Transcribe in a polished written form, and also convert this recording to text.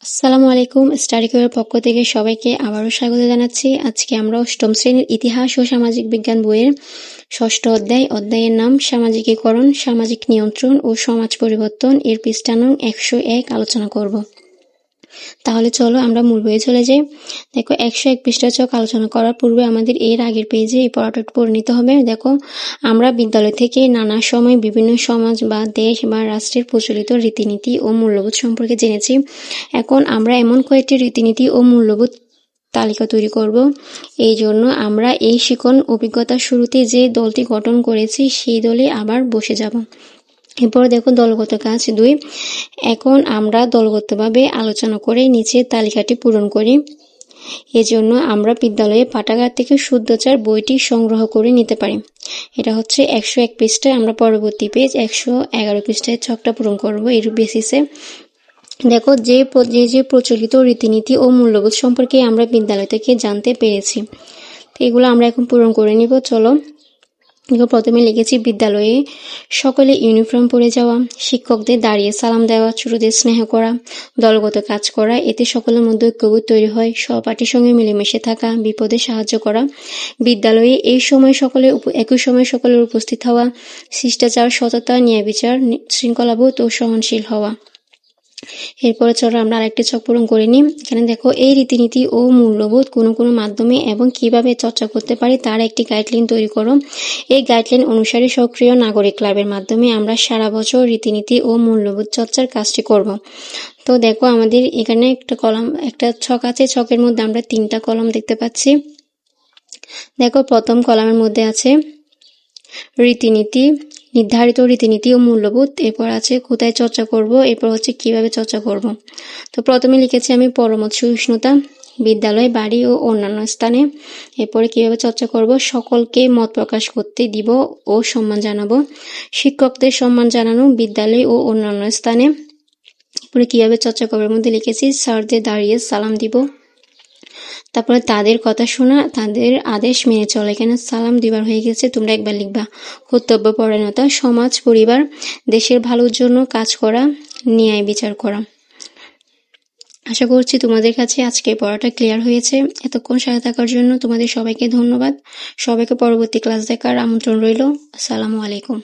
আসসালামু আলাইকুম। স্টাডি কোরের পক্ষ থেকে সবাইকে আবারও স্বাগত জানাচ্ছি। আজকে আমরা অষ্টম শ্রেণীর ইতিহাস ও সামাজিক বিজ্ঞান বইয়ের ষষ্ঠ অধ্যায়ের নাম সামাজিকীকরণ, সামাজিক নিয়ন্ত্রণ ও সমাজ পরিবর্তন এর পৃষ্ঠা নং 101 আলোচনা করব। তাহলে চলো আমরা মূল বইয়ে চলে যাই। দেখো 101 পৃষ্ঠা চক আলোচনা করার পূর্বে আমাদের এর আগের পেজে এই পড়াটা পড়ে নিতে হবে। দেখো আমরা বিদ্যালয় থেকে নানা সময় বিভিন্ন সমাজ বা দেশ বা রাষ্ট্রের প্রচলিত রীতিনীতি ও মূল্যবোধ সম্পর্কে জেনেছি। এখন আমরা এমন কয়েকটি রীতিনীতি ও মূল্যবোধ তালিকা তৈরি করব। এই জন্য আমরা এই শিখন অভিজ্ঞতার শুরুতে যে দলটি গঠন করেছি সেই দলে আবার বসে যাব। এরপর দেখো দলগত কাজ 2। এখন আমরা দলগতভাবে আলোচনা করে নিচের তালিকাটি পূরণ করি। এজন্য আমরা বিদ্যালয়ে পাঠাগার থেকে শুদ্ধচার বইটি সংগ্রহ করে নিতে পারি। এটা হচ্ছে 101 পৃষ্ঠায়। আমরা পরবর্তী পেজ 111 পৃষ্ঠায় ছকটা পূরণ করব এর বেসিসে। দেখো যে প্রচলিত রীতিনীতি ও মূল্যবোধ সম্পর্কে আমরা বিদ্যালয় থেকে জানতে পেরেছি, তো এগুলো আমরা এখন পূরণ করে নিব। চলো প্রথমে লিখেছি বিদ্যালয়ে সকলে ইউনিফর্ম পরে যাওয়া, শিক্ষকদের দাঁড়িয়ে সালাম দেওয়া, ছোটদের স্নেহ করা, দলগত কাজ করা, এতে সকলের মধ্যে ঐক্যবোধ তৈরি হয়, সহপাঠীর সঙ্গে মিলেমিশে থাকা, বিপদে সাহায্য করা, বিদ্যালয়ে একই সময় সকলের উপস্থিত হওয়া, শিষ্টাচার, সততা, ন্যায় বিচার, শৃঙ্খলাবোধ ও সহনশীল হওয়া। এরপরে চলো আমরা আরেকটি ছক পূরণ করে নিই। এখানে দেখো এই রীতিনীতি ও মূল্যবোধ কোনো মাধ্যমে এবং কিভাবে চর্চা করতে পারি তার একটি গাইডলাইন তৈরি করো। এই গাইডলাইন অনুসারে সক্রিয় নাগরিক ক্লাবের মাধ্যমে আমরা সারা বছর রীতিনীতি ও মূল্যবোধ চর্চার কাজটি করব। তো দেখো আমাদের এখানে একটা ছক আছে। ছকের মধ্যে আমরা 3টা কলাম দেখতে পাচ্ছি। দেখো প্রথম কলামের মধ্যে আছে রীতিনীতি, নির্ধারিত রীতিনীতি ও মূল্যবোধ, এরপর আছে কোথায় চর্চা করব, এরপর হচ্ছে কিভাবে চর্চা করব। তো প্রথমে লিখেছি আমি পরমত সহিষ্ণুতা, বিদ্যালয়, বাড়ি ও অন্যান্য স্থানে। এরপরে কিভাবে চর্চা করব, সকলকে মত প্রকাশ করতে দিব ও সম্মান জানাবো, শিক্ষকদের সম্মান জানানো, বিদ্যালয় ও অন্যান্য স্থানে। এরপরে কিভাবে চর্চা করবার মধ্যে লিখেছি স্যারদের দাঁড়িয়ে সালাম দিব, তারপরে তাদের কথা শোনা, তাদের আদেশ মেনে চলা। এখানে সালাম দিবার হয়ে গেছে, তোমরা একবার লিখবা কর্তব্য পরায়ণতা, সমাজ পরিবার দেশের ভালোর জন্য কাজ করা, ন্যায় বিচার করা। আশা করছি তোমাদের কাছে আজকে পড়াটা ক্লিয়ার হয়েছে। এতক্ষণ সাথে থাকার জন্য তোমাদের সবাইকে ধন্যবাদ। সবাইকে পরবর্তী ক্লাস দেখার আমন্ত্রণ রইল। আসসালামু আলাইকুম।